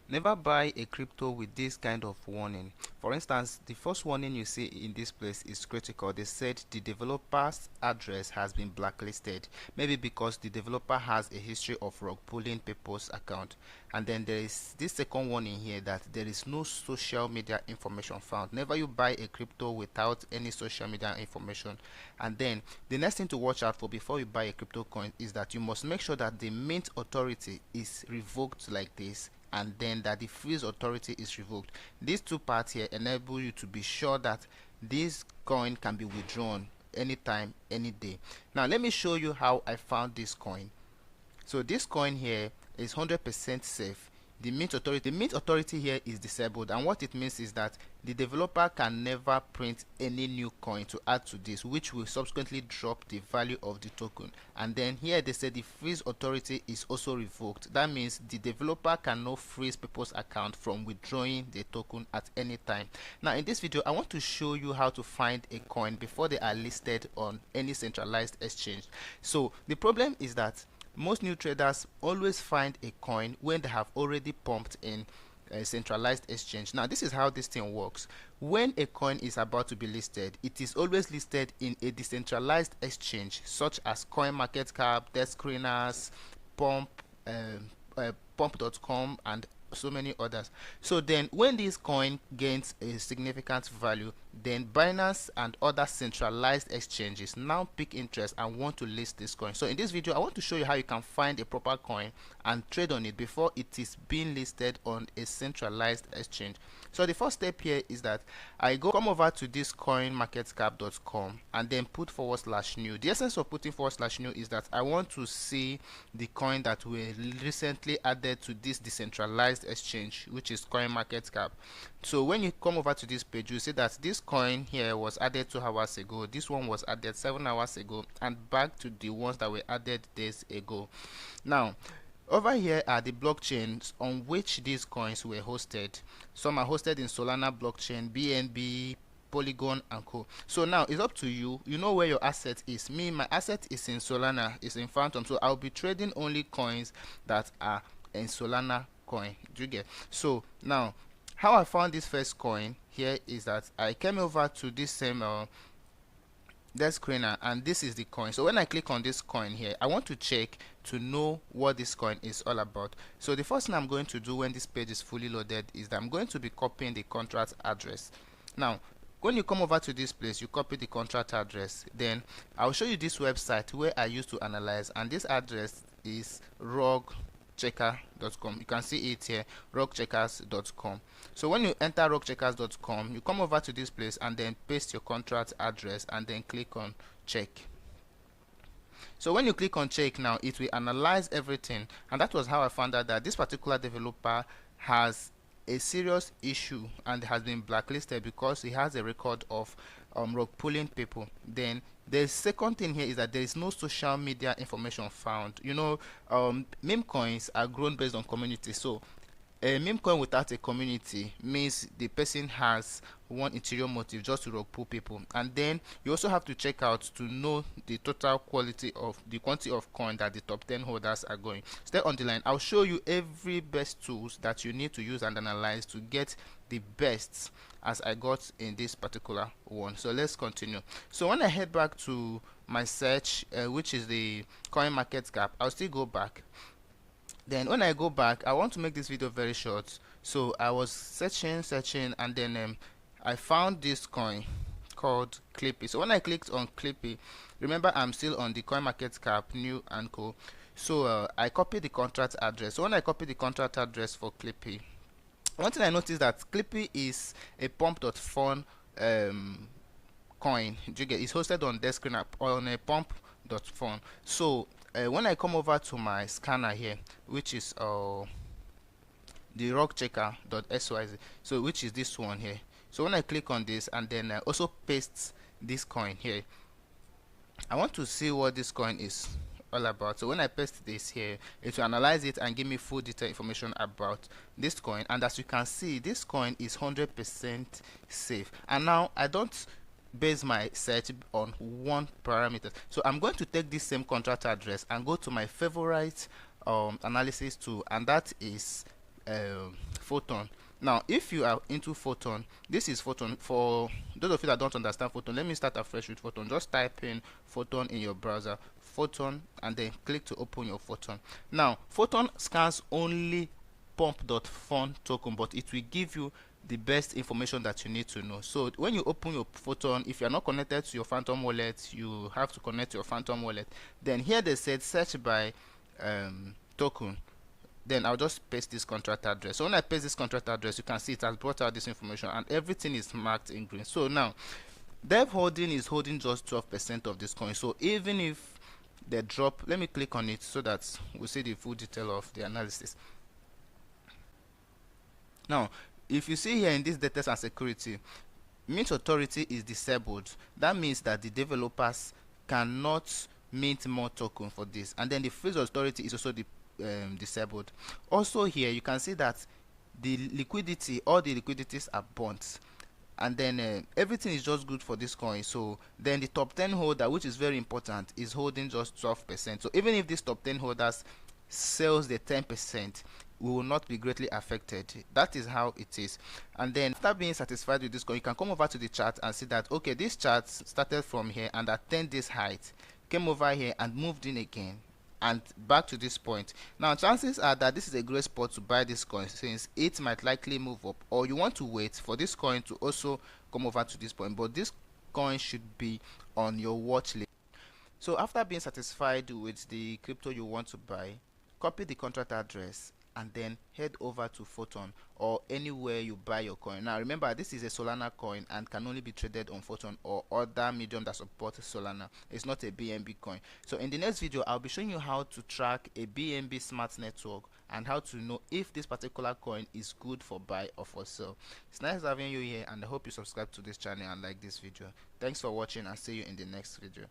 Never buy a crypto with this kind of warning. For instance, the first warning you see in this place is critical. They said the developer's address has been blacklisted, maybe because the developer has a history of rug pulling people's account. And then there is this second warning here that there is no social media information found. Never you buy a crypto without any social media information. And then the next thing to watch out for before you buy a crypto coin is that you must make sure that the mint authority is revoked like this, and then that the freeze authority is revoked. These two parts here enable you to be sure that this coin can be withdrawn anytime, any day. Now let me show you how I found this coin. So this coin here is 100% safe. The mint authority here is disabled, and what it means is that the developer can never print any new coin to add to this, which will subsequently drop the value of the token. And then here they say the freeze authority is also revoked. That means the developer cannot freeze people's account from withdrawing the token at any time. Now in this video I want to show you how to find a coin before they are listed on any centralized exchange. So the problem is that most new traders always find a coin when they have already pumped in a centralized exchange. Now this is how this thing works. When a coin is about to be listed, it is always listed in a decentralized exchange such as CoinMarketCap, Desk Screeners, Pump.com, and so many others. So then when this coin gains a significant value, then Binance and other centralized exchanges now pick interest and want to list this coin. So in this video I want to show you how you can find a proper coin and trade on it before it is being listed on a centralized exchange. So the first step here is that I come over to this coinmarketcap.com and then put /new. The essence of putting /new is that I want to see the coin that were recently added to this decentralized exchange, which is CoinMarketCap. So when you come over to this page, you see that this coin here was added 2 hours ago, this one was added 7 hours ago, and back to the ones that were added days ago. Now over here are the blockchains on which these coins were hosted. Some are hosted in Solana blockchain, BNB, Polygon, and co. So now it's up to you. You know where your asset is. Me, my asset is in Solana, is in Phantom, so I'll be trading only coins that are in Solana coin. Do you get? So now how I found this first coin here is that I came over to this same desk screener, and this is the coin. So when I click on this coin here, I want to check to know what this coin is all about. So the first thing I'm going to do when this page is fully loaded is that I'm going to be copying the contract address. Now when you come over to this place, you copy the contract address, then I'll show you this website where I used to analyze, and this address is rugchecker.com. You can see it here, rugcheckers.com. So when you enter rugcheckers.com, you come over to this place and then paste your contract address and then click on check. So when you click on check, now it will analyze everything, and that was how I found out that this particular developer has a serious issue and has been blacklisted because he has a record of rug pulling people. Then the second thing here is that there is no social media information found. You know, meme coins are grown based on community. So a meme coin without a community means the person has one interior motive, just to rug pull people. And then you also have to check out to know the total quality of the quantity of coin that the top 10 holders are going. Stay on the line. I'll show you every best tools that you need to use and analyze to get the best as I got in this particular one. So let's continue. So when I head back to my search, which is the CoinMarketCap, I'll still go back. Then when I go back, I want to make this video very short. So I was searching, and then I found this coin called Clippy. So when I clicked on Clippy, remember I'm still on the CoinMarketCap new and co. So I copied the contract address. So when I copy the contract address for Clippy, one thing I noticed that Clippy is a pump.fun coin. It's hosted on Desk Screener on a pump.fun. So when I come over to my scanner here, which is the rugchecker.syz, so which is this one here. So when I click on this and then I also paste this coin here, I want to see what this coin is all about. So when I paste this here, it will analyze it and give me full detailed information about this coin. And as you can see, this coin is 100% safe. And now I don't base my search on one parameter. So I'm going to take this same contract address and go to my favorite analysis tool, and that is Photon. Now if you are into Photon, this is Photon. For those of you that don't understand Photon, let me start afresh with Photon. Just type in Photon in your browser, Photon, and then click to open your Photon. Now Photon scans only pump.fun token, but it will give you the best information that you need to know. So when you open your Photon, if you are not connected to your Phantom wallet, you have to connect to your Phantom wallet. Then here they said search by token. Then I'll just paste this contract address. So when I paste this contract address, you can see it has brought out this information and everything is marked in green. So now Dev Holding is holding just 12% of this coin. So even if they drop, let me click on it so that we'll see the full detail of the analysis. Now if you see here in this data and security, mint authority is disabled. That means that the developers cannot mint more token for this, and then the freeze authority is also disabled. Also here you can see that the liquidity, all the liquidities are burnt, and then everything is just good for this coin. So then the top 10 holder, which is very important, is holding just 12%. So even if these top 10 holders sells the 10%, we will not be greatly affected. That is how it is. And then after being satisfied with this coin, you can come over to the chart and see that okay, this chart started from here and at 10 days height, came over here and moved in again and back to this point. Now chances are that this is a great spot to buy this coin, since it might likely move up, or you want to wait for this coin to also come over to this point, but this coin should be on your watch list. So after being satisfied with the crypto you want to buy, copy the contract address and then head over to Photon or anywhere you buy your coin. Now remember, this is a Solana coin and can only be traded on Photon or other medium that support Solana. It's not a BNB coin. So in the next video, I'll be showing you how to track a BNB smart network and how to know if this particular coin is good for buy or for sell. It's nice having you here, and I hope you subscribe to this channel and like this video. Thanks for watching, and see you in the next video.